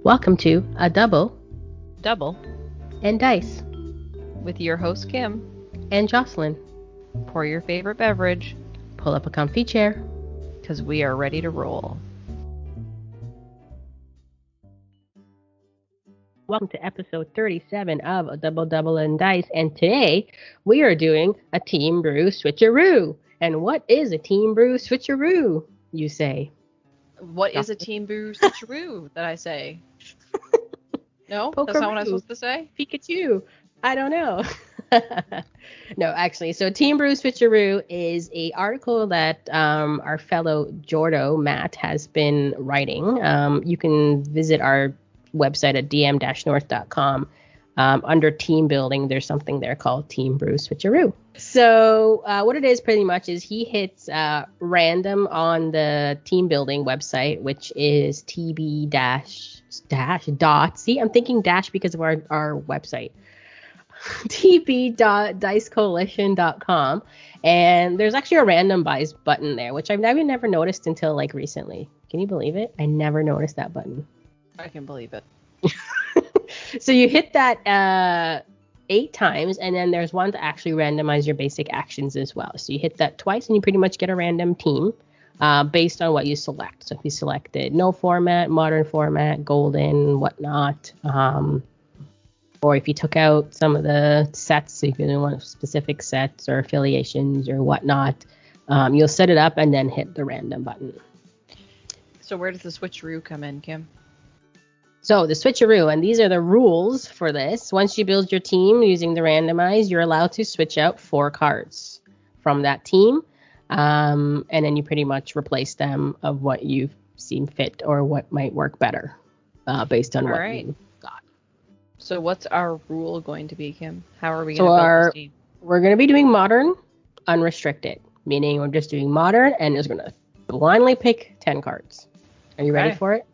Welcome to A Double and Dice with your host Kim. and Jocelyn. Pour your favorite beverage, Pull up a comfy chair. because we are ready to roll. Welcome to episode 37 of A Double and Dice, and today we are doing a Team Brew Switcharoo. And what is a Team Brew Switcharoo, you say? What is a Team Brew Switcharoo that I say? No? That's not what I'm supposed to say? Pikachu. I don't know. No, actually. So Team Brew Switcharoo is a article that our fellow Jourdo, Matt, has been writing. You can visit our website at dm-north.com. Under team building, there's something there called Team Brew Switcharoo. So what it is pretty much is he hits random on the team building website, which is tb-dot. See, I'm thinking dash because of our website. tb.dicecoalition.com. And there's actually a random buys button there, which I've never noticed until like recently. Can you believe it? I never noticed that button. I can believe it. So you hit that 8 times, and then there's one to actually randomize your basic actions as well. So you hit that twice, and you pretty much get a random team based on what you select. So if you selected no format, modern format, golden, whatnot, or if you took out some of the sets, so you can want specific sets or affiliations or whatnot, you'll set it up and then hit the random button. So where does the Switcharoo come in, Kim? So the Switcharoo, and these are the rules for this. Once you build your team using the randomize, you're allowed to switch out 4 cards from that team, and then you pretty much replace them of what you've seen fit or what might work better based on what you got. So what's our rule going to be, Kim? How are we So going to build this team? We're going to be doing modern, unrestricted, meaning we're just doing modern and just going to blindly pick 10 cards. Are you ready for it?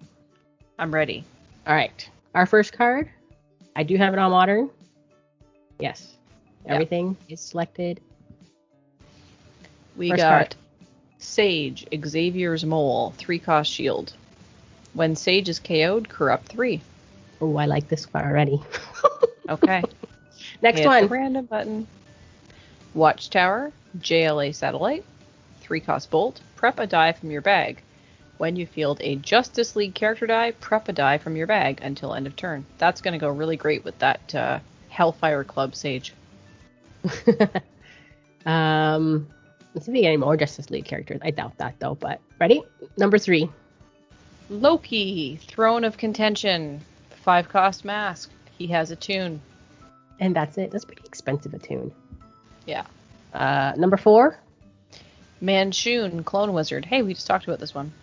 I'm ready. All right. Our first card, I do have it on modern. Yes. Everything is selected. We First got card. Sage, Xavier's Mole, 3-cost shield. When Sage is KO'd, corrupt 3. Oh, I like this one already. Okay. Next Hit one. the random button. Watchtower, JLA Satellite, 3-cost bolt. Prep a die from your bag. When you field a Justice League character die, prep a die from your bag until end of turn. That's going to go really great with that Hellfire Club Sage. Let's see if we get any more Justice League characters. I doubt that, though. But ready? Number 3. Loki, Throne of Contention, 5-cost mask. He has a tune. And that's it. That's pretty expensive a tune. Yeah. Number 4. Manchun, Clone Wizard. Hey, we just talked about this one.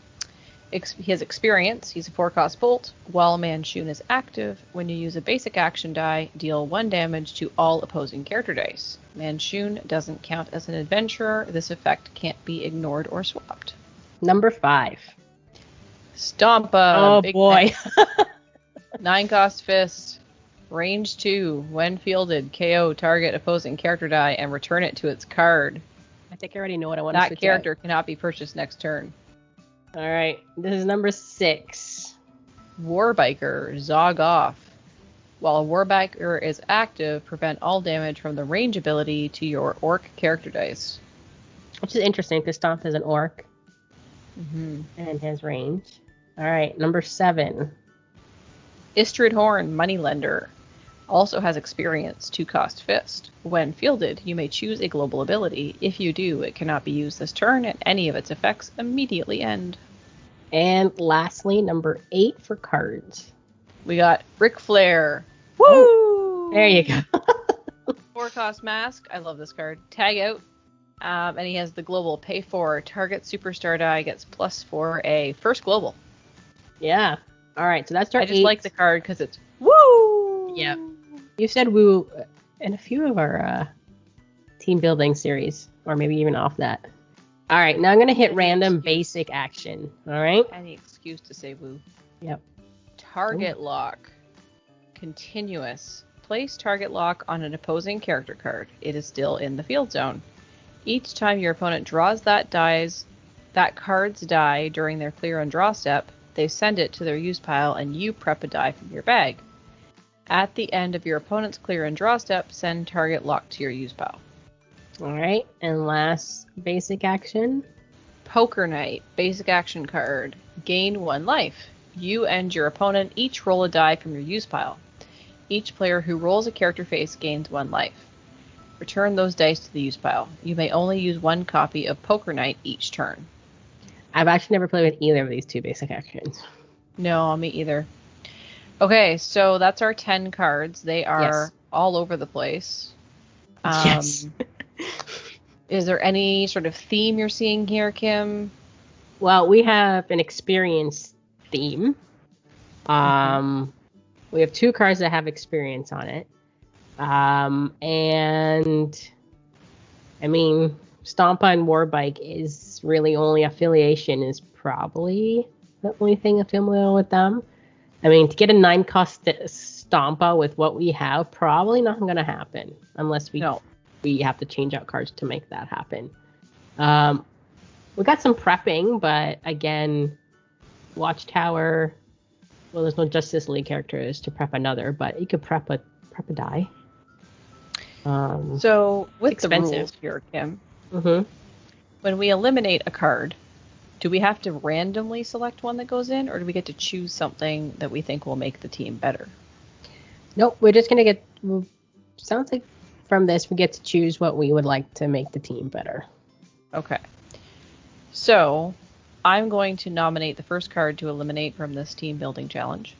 He has experience. He's a 4-cost bolt. While Manchun is active, when you use a basic action die, deal 1 damage to all opposing character dice. Manchun doesn't count as an adventurer. This effect can't be ignored or swapped. Number 5. Stompa. Oh, boy. 9-cost fist. Range 2. When fielded, KO target opposing character die and return it to its card. I think I already know what I want to switch That character cannot be purchased next turn. All right. This is number 6. Warbiker, Zog off. While a Warbiker is active, prevent all damage from the range ability to your orc character dice. Which is interesting because Stomp is an orc. Mm-hmm. And has range. All right. Number 7. Istrid Horn, Moneylender. Also has experience, 2-cost fist. When fielded, you may choose a global ability. If you do, it cannot be used this turn, and any of its effects immediately end. And lastly, number 8 for cards. We got Ric Flair. Woo! There you go. 4-cost mask. I love this card. Tag out. And he has the global pay for. Target superstar die gets +4A. First global. Yeah. All right. So that's our 8. I just like the card because it's woo! Yep. You said woo in a few of our team building series, or maybe even off that. All right, now I'm going to hit random basic action. All right? Any excuse to say woo. Yep. Target lock. Continuous. Place target lock on an opposing character card. It is still in the field zone. Each time your opponent draws that card's die during their clear and draw step, they send it to their use pile, and you prep a die from your bag. At the end of your opponent's clear and draw step, send target locked to your use pile. All right, and last basic action. Poker Night, basic action card. Gain 1 life. You and your opponent each roll a die from your use pile. Each player who rolls a character face gains 1 life. Return those dice to the use pile. You may only use 1 copy of Poker Night each turn. I've actually never played with either of these 2 basic actions. No, me either. Okay, so that's our 10 cards. They are all over the place. Yes. Is there any sort of theme you're seeing here, Kim? Well, we have an experience theme. We have 2 cards that have experience on it. And I mean, Stompa and Warbike is really only affiliation is probably the only thing I'm familiar with them. I mean, to get a 9 cost Stompa with what we have, probably not going to happen unless we have to change out cards to make that happen. We got some prepping, but again, Watchtower. Well, there's no Justice League characters to prep another, but you could prep a die. So with expensive. The rules here, Kim, Mm-hmm. when we eliminate a card, do we have to randomly select one that goes in, or do we get to choose something that we think will make the team better? Nope, we're just gonna get. Sounds like from this we get to choose what we would like to make the team better. Okay. So I'm going to nominate the first card to eliminate from this team building challenge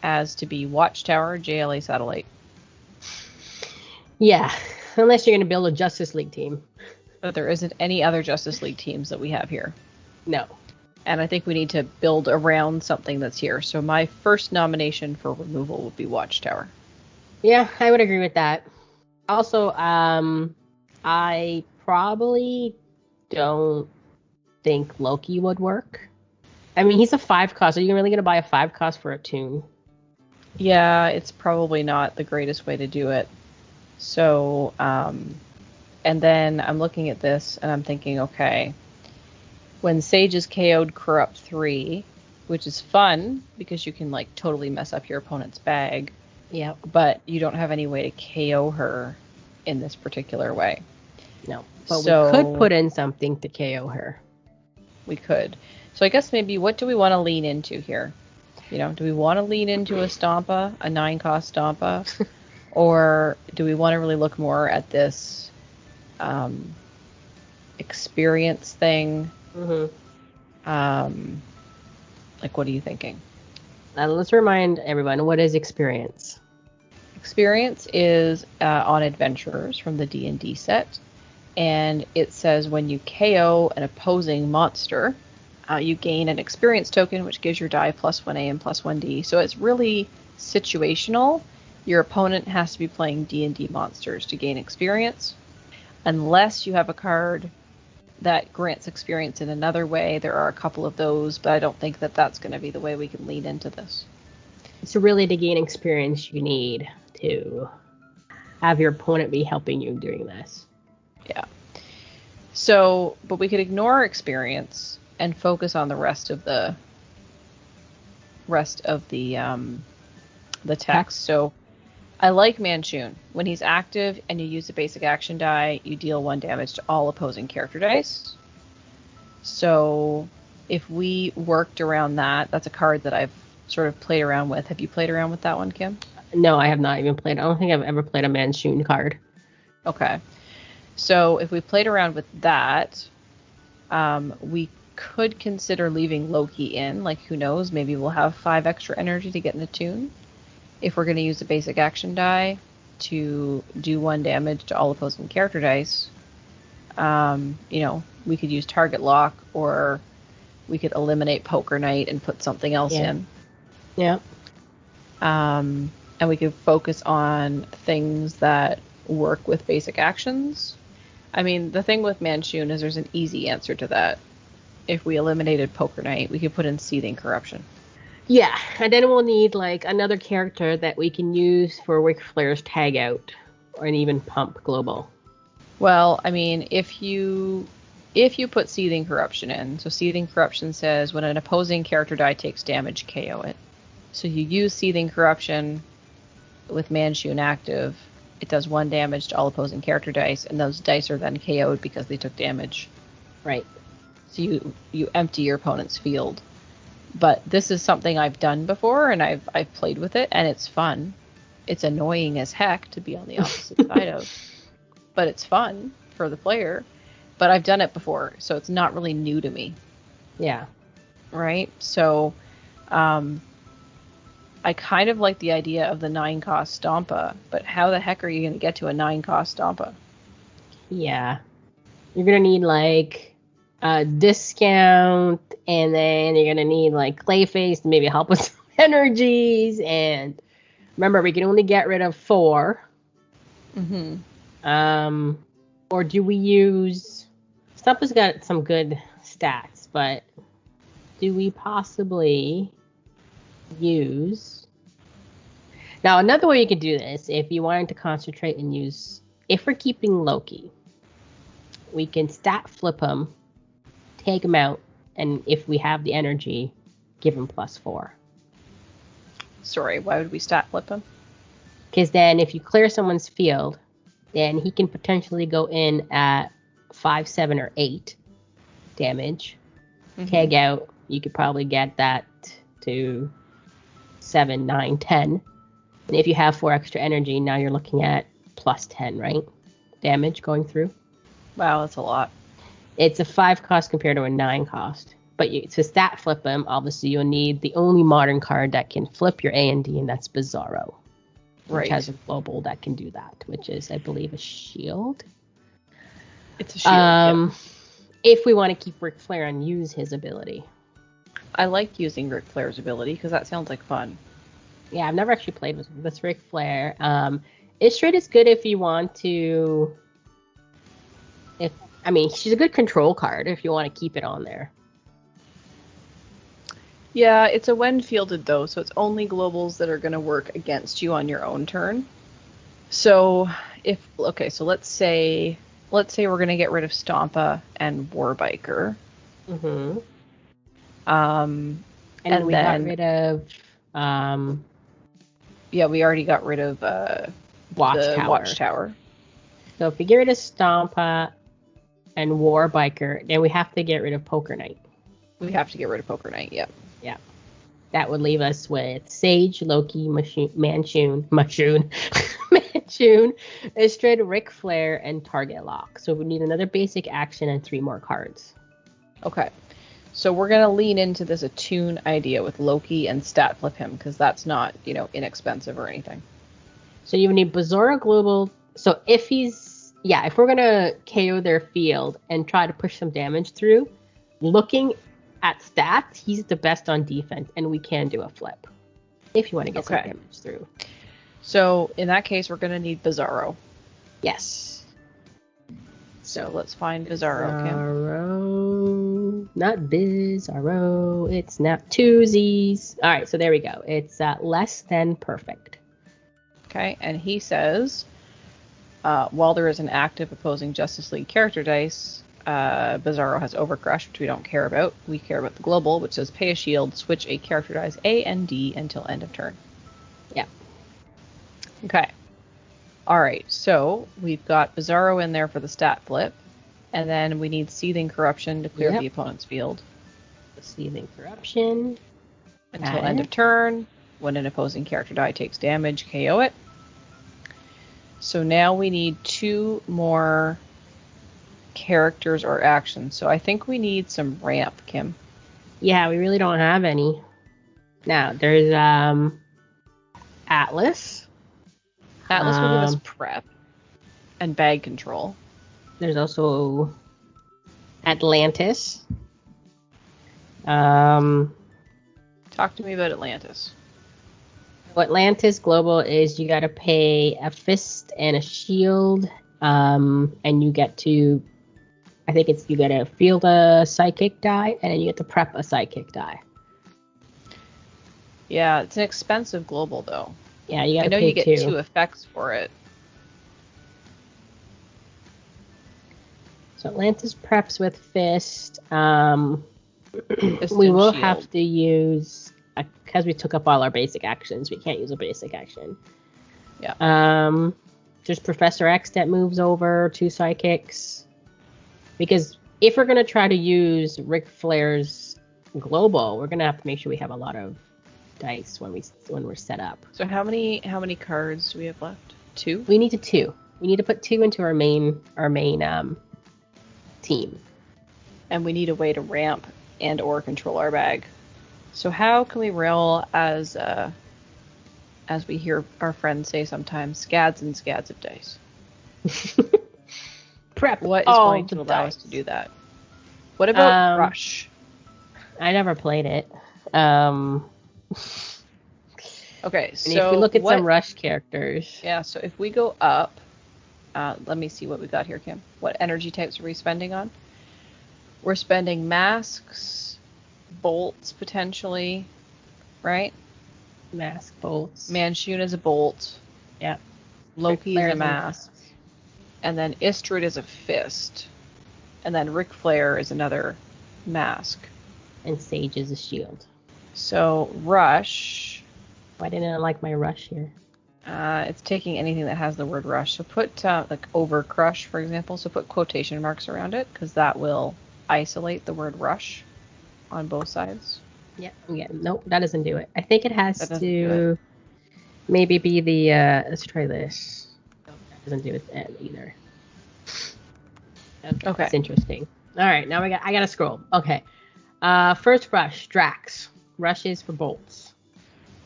as to be Watchtower JLA Satellite. Yeah, unless you're gonna build a Justice League team. But there isn't any other Justice League teams that we have here. No. And I think we need to build around something that's here. So my first nomination for removal would be Watchtower. Yeah, I would agree with that. Also, I probably don't think Loki would work. I mean, he's a 5 cost. Are you really going to buy a 5 cost for a tune? Yeah, it's probably not the greatest way to do it. So, and then I'm looking at this and I'm thinking, okay, when Sage is KO'd Corrupt 3, which is fun because you can like totally mess up your opponent's bag. Yeah. But you don't have any way to KO her in this particular way. No. But so, we could put in something to KO her. We could. So I guess maybe what do we want to lean into here? You know, do we want to lean into a Stompa, a 9 cost Stompa? Or do we want to really look more at this experience thing? Mm-hmm. Like, what are you thinking? Let's remind everyone, what is experience? Experience is on adventurers from the D&D set. And it says when you KO an opposing monster, you gain an experience token, which gives your die +1A and +1D. So it's really situational. Your opponent has to be playing D&D monsters to gain experience. Unless you have a card that grants experience in another way. There are a couple of those, but I don't think that that's going to be the way we can lean into this. So really to gain experience, you need to have your opponent be helping you doing this. Yeah. So, but we could ignore experience and focus on the rest of the text. So I like Manchun. When he's active and you use the basic action die, you deal 1 damage to all opposing character dice. So if we worked around that, that's a card that I've sort of played around with. Have you played around with that one, Kim? No, I have not even played. I don't think I've ever played a Manchun card. Okay. So if we played around with that, we could consider leaving Loki in. Like, who knows? Maybe we'll have 5 extra energy to get in a tune. If we're going to use the basic action die to do 1 damage to all opposing character dice, we could use target lock, or we could eliminate Poker Night and put something else in. Yeah. And we could focus on things that work with basic actions. I mean, the thing with Manchun is there's an easy answer to that. If we eliminated Poker Night, we could put in Seething Corruption. Yeah, and then we'll need like another character that we can use for Ric Flair's tag out, or an even Pump Global. Well, I mean, if you if you put Seething Corruption in, so Seething Corruption says when an opposing character die takes damage, KO it. So you use Seething Corruption with Manchun active, it does 1 damage to all opposing character dice, and those dice are then KO'd because they took damage. Right. So you empty your opponent's field. But this is something I've done before, and I've played with it, and it's fun. It's annoying as heck to be on the opposite side of, but it's fun for the player. But I've done it before, so it's not really new to me. Yeah. Right? So, I kind of like the idea of the 9-cost Stompa, but how the heck are you going to get to a 9-cost Stompa? Yeah. You're going to need, like, a discount, and then you're going to need, like, Clayface to maybe help with some energies, and remember, we can only get rid of 4. Mm-hmm. Or do we use... Stompa's got some good stats, but do we possibly use... Now, another way you could do this, if you wanted to concentrate and use... If we're keeping Loki, we can stat flip him, take him out, and if we have the energy, give him +4. Sorry, why would we stat flip him? Because then if you clear someone's field, then he can potentially go in at 5, 7, or 8 damage. Mm-hmm. Tag out, you could probably get that to 7, 9, 10. And if you have 4 extra energy, now you're looking at +10, right? Damage going through. Wow, that's a lot. It's a 5 cost compared to a 9 cost. But to stat flip him, obviously you'll need the only modern card that can flip your A&D, and that's Bizarro. Right. Which has a global that can do that, which is, I believe, a shield. It's a shield, yeah. If we want to keep Ric Flair and use his ability. I like using Ric Flair's ability, because that sounds like fun. Yeah, I've never actually played with this Ric Flair. Istrid is good if you want to... she's a good control card if you want to keep it on there. Yeah, it's a when fielded though, so it's only globals that are going to work against you on your own turn. So let's say we're going to get rid of Stompa and Warbiker. Mm-hmm. And we got rid of we already got rid of Watchtower. So if we get rid of Stompa and Warbiker, then we have to get rid of Poker Knight. We have to get rid of Poker Knight, yep. Yeah. That would leave us with Sage, Loki, Manchun, Istrid, Ric Flair, and Target Lock. So we need another basic action and 3 more cards. Okay. So we're going to lean into this attune idea with Loki and stat flip him, because that's not, inexpensive or anything. So you would need Bizarro Global. So if we're going to KO their field and try to push some damage through, looking at stats, he's the best on defense, and we can do a flip if you want to get some damage through. So in that case, we're going to need Bizarro. Yes. So let's find Bizarro, Kim. Not Bizarro. It's not 2 Z's. All right, so there we go. It's less than perfect. Okay, and he says, while there is an active opposing Justice League character dice, Bizarro has Overcrush, which we don't care about. We care about the global, which says pay a shield, switch a character dice A and D until end of turn. Yeah. Okay. Alright, so we've got Bizarro in there for the stat flip, and then we need Seething Corruption to clear the opponent's field. Seething Corruption. Until end of turn. When an opposing character die takes damage, KO it. So now we need 2 more characters or actions. So I think we need some ramp, Kim. Yeah, we really don't have any. Now, there's Atlas. Atlas will give us prep and bag control. There's also Atlantis. Talk to me about Atlantis. Atlantis Global is you got to pay a fist and a shield, and you get to, I think it's you get to field a psychic die, and then you get to prep a psychic die. Yeah, it's an expensive global though. Yeah, you got to pay 2. I know you get 2 effects for it. So Atlantis preps with Fist. Fist We and will shield. have to use, because we took up all our basic actions, we can't use a basic action. Yeah. There's Professor X that moves over, 2 psychics. Because if we're going to try to use Ric Flair's global, we're going to have to make sure we have a lot of dice when we're set up. So how many cards do we have left? 2? We need 2. We need to put 2 into our main team. And we need a way to ramp and or control our bag. So how can we roll as we hear our friends say sometimes, scads and scads of dice? Prep. What is all going to the allow dice. us to do that? What about Rush? I never played it. Okay, And so if we look at some Rush characters. Yeah, so if we go up, let me see what we got here, Kim. What energy types are we spending on? We're spending masks, bolts potentially, right? Mask, bolts. Manshun is a bolt. Yeah. Loki is a mask. And then Istrid is a fist. And then Ric Flair is another mask. And Sage is a shield. So Rush. Why didn't I like my Rush here? It's taking anything that has the word Rush. So put like over Crush, for example. So put quotation marks around it because that will isolate the word Rush on both sides. Yeah. Nope, that doesn't do it. I think it has to maybe be the. Let's try this. Nope, that doesn't do it either. Okay. That's interesting. All right, now I got to scroll. Okay. First Rush, Drax. Rush is for bolts.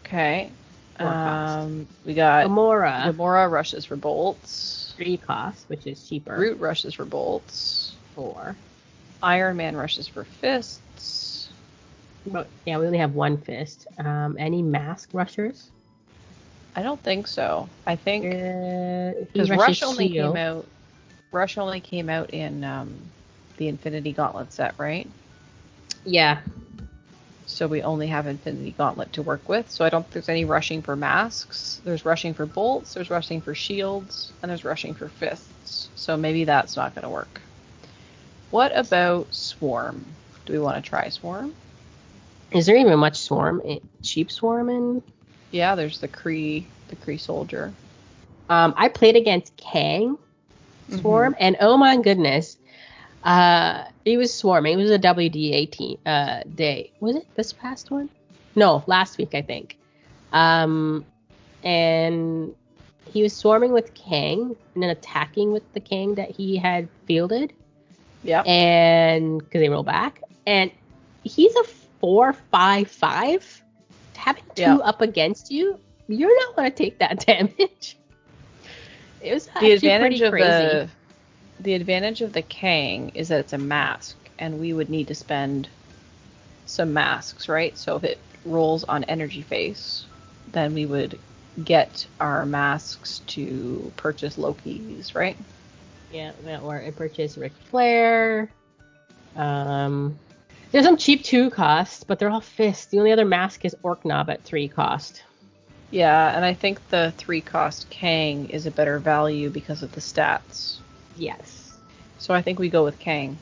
Okay. 4 cost. We got Gamora rushes for bolts. 3 cost, which is cheaper. Groot rushes for bolts. 4. Iron Man rushes for fists. But, yeah, we only have 1 fist. Any mask rushers? I don't think so. I think because Rush only came out in the Infinity Gauntlet set, right? Yeah. So we only have Infinity Gauntlet to work with. So I don't think there's any rushing for masks. There's rushing for bolts, there's rushing for shields, and there's rushing for fists. So maybe that's not going to work. What about Swarm? Do we want to try Swarm? Is there even much Swarm? Cheap Swarm in? Yeah, there's the Kree soldier. I played against Kang Swarm, and oh my goodness, he was swarming. It was a WD18 day. Was it this past one? No, last week I think. And he was swarming with Kang and then attacking with the Kang that he had fielded. Yeah. And because they roll back, and he's a 4/5/5. Having 2 up against you, you're not going to take that damage. It was the advantage of crazy. The advantage of the Kang is that it's a mask, and we would need to spend some masks, right? So if it rolls on energy face, then we would get our masks to purchase Loki's, right? Yeah, or I purchased Ric Flair. There's some cheap 2 costs, but they're all fists. The only other mask is Orc Knob at 3 cost. Yeah, and I think the 3 cost Kang is a better value because of the stats. Yes. So I think we go with Kang.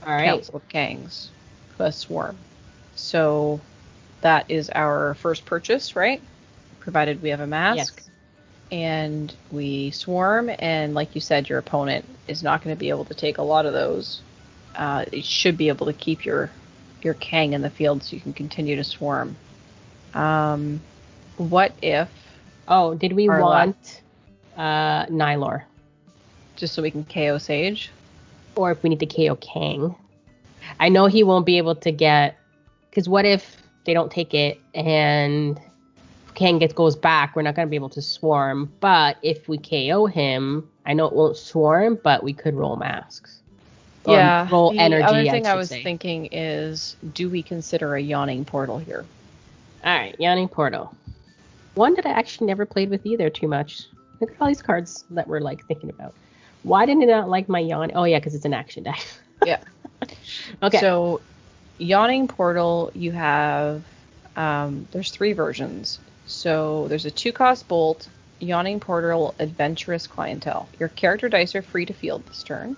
All right. Council of Kangs plus Swarm. So that is our first purchase, right? Provided we have a mask. Yes. And we swarm, and like you said, your opponent is not going to be able to take a lot of those. It should be able to keep your Kang in the field so you can continue to swarm. What if... Oh, did we want Nylor? Just so we can KO Sage? Or if we need to KO Kang. I know he won't be able to get... Because what if they don't take it and Kang goes back? We're not going to be able to swarm. But if we KO him, I know it won't swarm, but we could roll masks. Yeah. Roll energy, the other thing I was thinking is, do we consider a Yawning Portal here? All right, Yawning Portal. One that I actually never played with either too much. Look at all these cards that we're like thinking about. Why didn't it not like my Yawn? Oh yeah, because it's an action die. Yeah. Okay. So, Yawning Portal, you have there's 3 versions. So there's a 2-cost bolt, Yawning Portal, Adventurous Clientele. Your character dice are free to field this turn.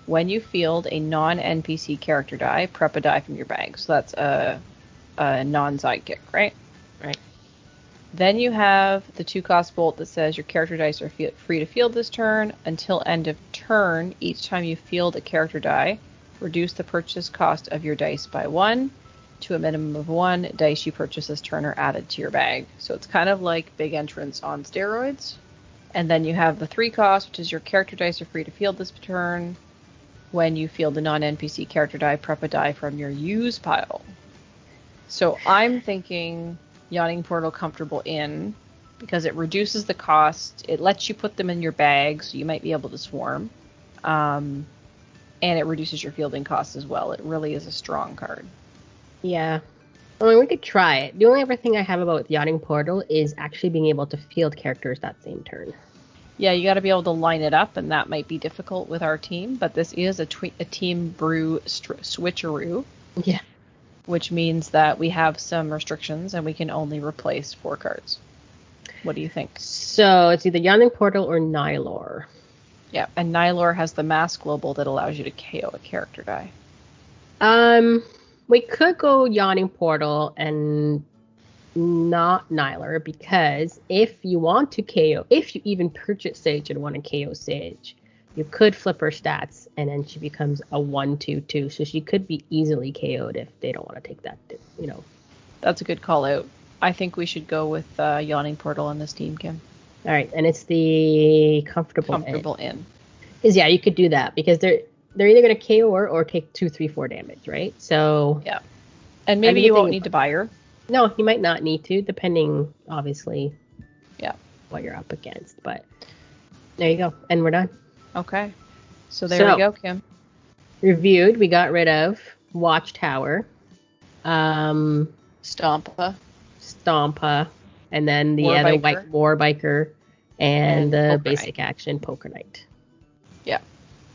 When you field a non-NPC character die, prep a die from your bag. So that's a non-sidekick, right? Right. Then you have the 2-cost bolt that says your character dice are free to field this turn. Until end of turn, each time you field a character die, reduce the purchase cost of your dice by 1 to a minimum of 1. Dice you purchase this turn are added to your bag. So it's kind of like Big Entrance on steroids. And then you have the 3-cost, which is your character dice are free to field this turn. When you field a non-NPC character die, prep a die from your use pile. So I'm thinking Yawning Portal Comfortable In, because it reduces the cost. It lets you put them in your bag, so you might be able to swarm. And it reduces your fielding costs as well. It really is a strong card. Yeah. I mean, we could try it. The only other thing I have about Yawning Portal is actually being able to field characters that same turn. Yeah, you got to be able to line it up, and that might be difficult with our team. But this is a Team Brew Switcharoo. Yeah. Which means that we have some restrictions, and we can only replace 4 cards. What do you think? So it's either Yawning Portal or Nylor. Yeah, and Nylor has the mass global that allows you to KO a character die. We could go Yawning Portal and not Nylor, because if you want to KO, if you even purchase Sage and want to KO Sage, you could flip her stats, and then she becomes a 1/2/2. So she could be easily KO'd if they don't want to take that, That's a good call out. I think we should go with Yawning Portal on this team, Kim. All right, and it's the comfortable in. Is you could do that, because they're either going to KO her or take 2, 3, 4 damage, right? So yeah, and maybe you won't need to buy her. No, you might not need to, depending, obviously, what you're up against. But there you go, and we're done. Okay, so there we go, Kim. Reviewed. We got rid of Watchtower, Stompa, and then the other white War Biker, and the basic action Poker Knight. Yeah.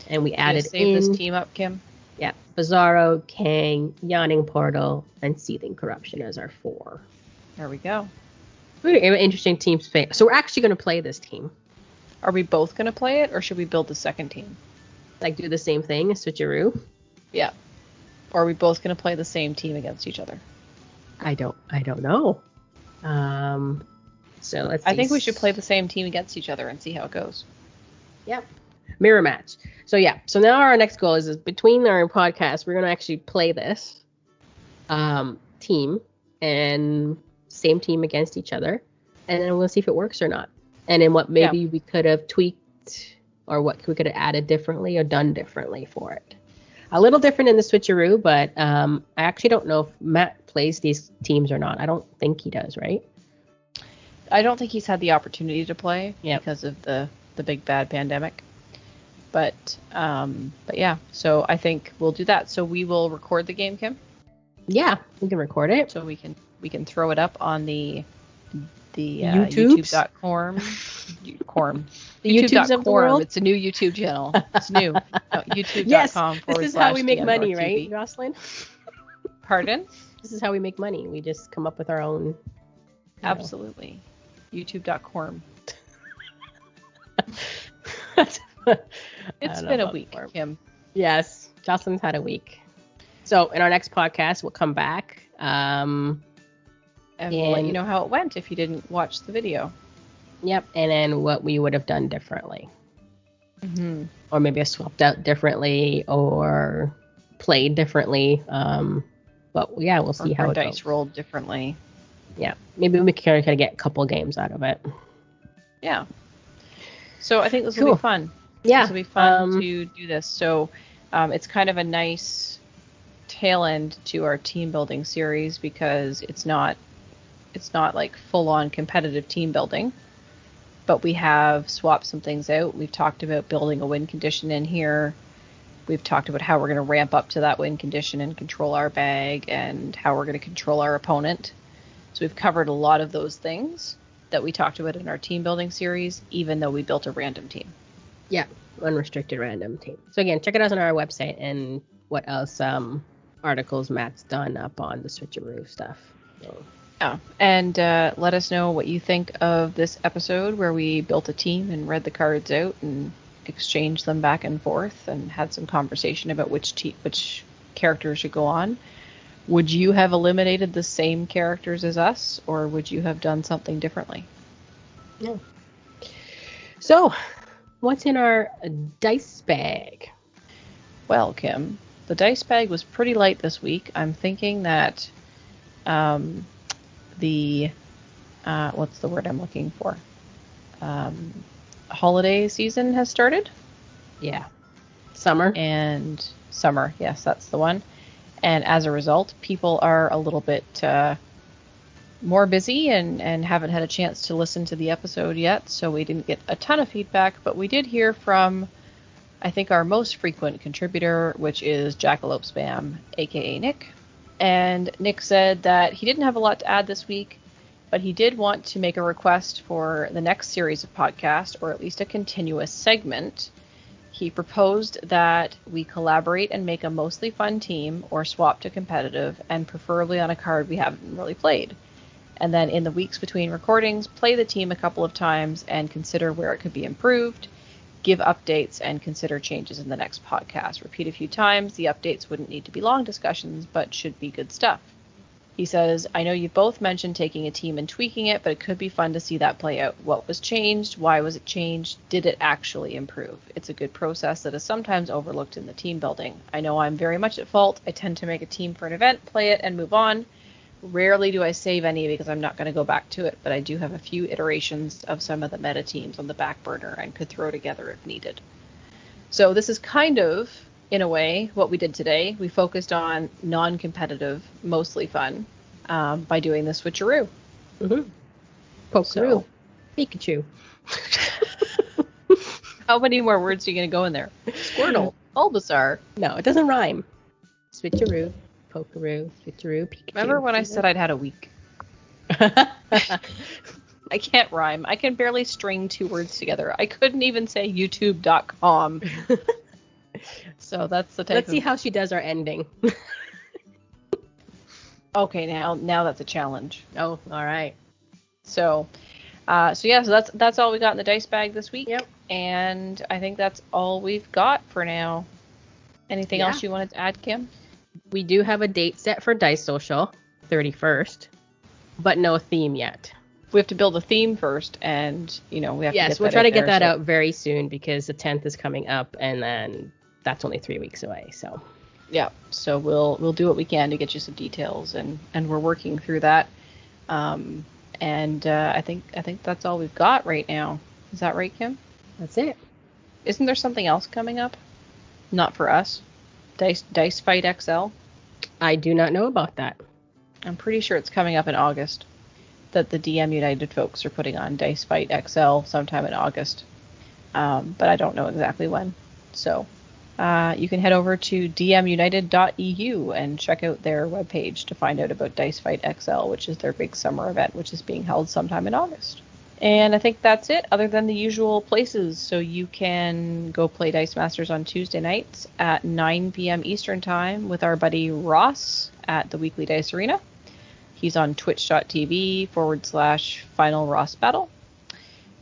And we added save this team up, Kim. Yeah, Bizarro, Kang, Yawning Portal, and Seething Corruption as our 4. There we go. Really interesting team space. So we're actually going to play this team. Are we both going to play it, or should we build the second team? Like do the same thing, Switcharoo? Yeah. Or are we both going to play the same team against each other? I don't know. So let's see. I think we should play the same team against each other and see how it goes. Yep. Mirror match. So so now our next goal is between our podcast, we're going to actually play this team, and same team against each other, and then we'll see if it works or not. And then what maybe we could have tweaked, or what we could have added differently or done differently for it. A little different in the Switcharoo, but I actually don't know if Matt plays these teams or not. I don't think he does, right? I don't think he's had the opportunity to play because of the big bad pandemic. But yeah, so I think we'll do that. So we will record the game, Kim? Yeah, we can record it. So we can throw it up on the YouTube.com. The YouTubes of the world. It's a new YouTube channel. It's new. No, YouTube.com. Yes, this is how we make money, right, Jocelyn? Pardon? This is how we make money. We just come up with our own. Absolutely. YouTube.com. It's been a week, Kim. Yes, Jocelyn's had a week. So in our next podcast, we'll come back. And we'll let you know how it went if you didn't watch the video. Yep, and then what we would have done differently. Mm-hmm. Or maybe I swapped out differently or played differently. But yeah, we'll see how it dice goes. Rolled differently. Yeah, maybe we can kind of get a couple games out of it. Yeah. So I think this will be fun. Yeah. This will be fun to do this. So it's kind of a nice tail end to our team building series, because it's not like full on competitive team building, but we have swapped some things out. We've talked about building a win condition in here. We've talked about how we're going to ramp up to that win condition and control our bag, and how we're going to control our opponent. So we've covered a lot of those things that we talked about in our team building series, even though we built a random team. Yeah, unrestricted random team. So again, check it out on our website, and what else articles Matt's done up on the Switcharoo stuff. So. Yeah, and let us know what you think of this episode where we built a team and read the cards out and exchanged them back and forth and had some conversation about which characters should go on. Would you have eliminated the same characters as us, or would you have done something differently? Yeah. So, what's in our dice bag? Well, Kim, the dice bag was pretty light this week. I'm thinking that the what's the word I'm looking for? Holiday season has started. Yeah. Summer. And summer, yes, that's the one. And as a result, people are a little bit more busy and haven't had a chance to listen to the episode yet, so we didn't get a ton of feedback, but we did hear from, I think, our most frequent contributor, which is Jackalope Spam, aka Nick. And Nick said that he didn't have a lot to add this week, but he did want to make a request for the next series of podcasts, or at least a continuous segment. He proposed that we collaborate and make a mostly fun team, or swap to competitive, and preferably on a card we haven't really played. And then in the weeks between recordings, play the team a couple of times and consider where it could be improved, give updates, and consider changes in the next podcast. Repeat a few times. The updates wouldn't need to be long discussions, but should be good stuff. He says, I know you both mentioned taking a team and tweaking it, but it could be fun to see that play out. What was changed? Why was it changed? Did it actually improve? It's a good process that is sometimes overlooked in the team building. I know I'm very much at fault. I tend to make a team for an event, play it, and move on. Rarely do I save any because I'm not going to go back to it, but I do have a few iterations of some of the meta teams on the back burner and could throw together if needed. So this is kind of, in a way, what we did today. We focused on non-competitive, mostly fun, by doing the Switcharoo. Mm-hmm. Pokeroo. Pikachu. How many more words are you going to go in there? Squirtle. Bulbasaur. No, it doesn't rhyme. Switcharoo. Pokeroo. Switcharoo. Pikachu. Remember when I said I'd had a week? I can't rhyme. I can barely string two words together. I couldn't even say youtube.com. So that's the type. Let's see how she does our ending. Okay, now that's a challenge. Oh, all right. So that's all we got in the dice bag this week. Yep. And I think that's all we've got for now. Anything else you wanted to add, Kim? We do have a date set for Dice Social, 31st, but no theme yet. We have to build a theme first, and we have to get that. Yes, we'll try to get that out very soon because the 10th is coming up, and then that's only 3 weeks away. So yeah, so we'll do what we can to get you some details, and we're working through that. And I think that's all we've got right now. Is that right, Kim? That's it. Isn't there something else coming up? Not for us. Dice Fight XL? I do not know about that. I'm pretty sure it's coming up in August. That the DM United folks are putting on Dice Fight XL sometime in August. But I don't know exactly when. So you can head over to dmunited.eu and check out their webpage to find out about Dice Fight XL, which is their big summer event, which is being held sometime in August. And I think that's it, other than the usual places. So you can go play Dice Masters on Tuesday nights at 9 p.m. Eastern Time with our buddy Ross at the Weekly Dice Arena. He's on twitch.tv/Final Ross Battle.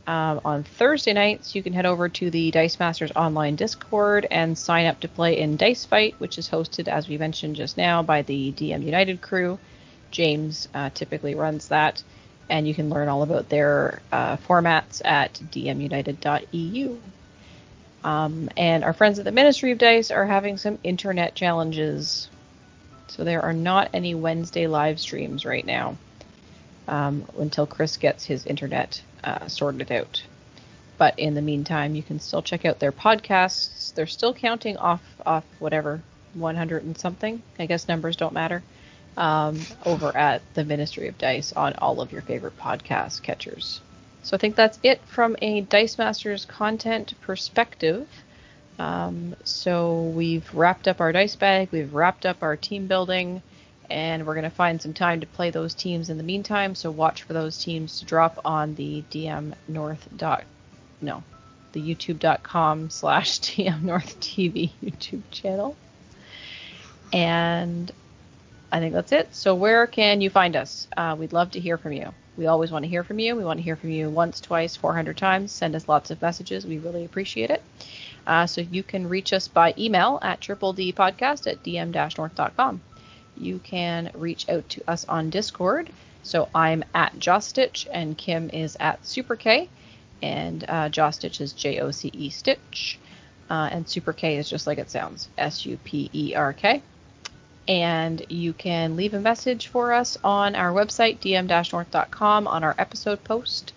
On Thursday nights, you can head over to the Dice Masters online Discord and sign up to play in Dice Fight, which is hosted, as we mentioned just now, by the DM United crew. James typically runs that. And you can learn all about their formats at dmunited.eu. And our friends at the Ministry of Dice are having some internet challenges. So there are not any Wednesday live streams right now until Chris gets his internet sorted out. But in the meantime, you can still check out their podcasts. They're still counting off whatever, 100 and something. I guess numbers don't matter. Over at the Ministry of Dice on all of your favorite podcast catchers. So I think that's it from a Dice Masters content perspective. So we've wrapped up our dice bag, we've wrapped up our team building, and we're going to find some time to play those teams in the meantime. So watch for those teams to drop on the the youtube.com/dmNorthTV YouTube channel. And I think that's it. So where can you find us? We'd love to hear from you. We always want to hear from you. We want to hear from you once, twice, 400 times. Send us lots of messages. We really appreciate it. So you can reach us by email at dmNorth.com. You can reach out to us on Discord. So I'm at Jostitch and Kim is at SuperK. And Jostitch is Joce Stitch. And Super K is just like it sounds, Superk. And you can leave a message for us on our website, dm-north.com, on our episode post.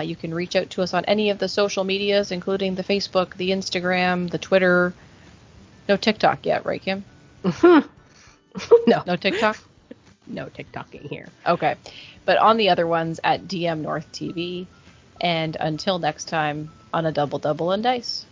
You can reach out to us on any of the social medias, including the Facebook, the Instagram, the Twitter. No TikTok yet, right, Kim? No. No TikTok? No TikToking here. Okay. But on the other ones at dmNorthTV. And until next time, on a double and dice.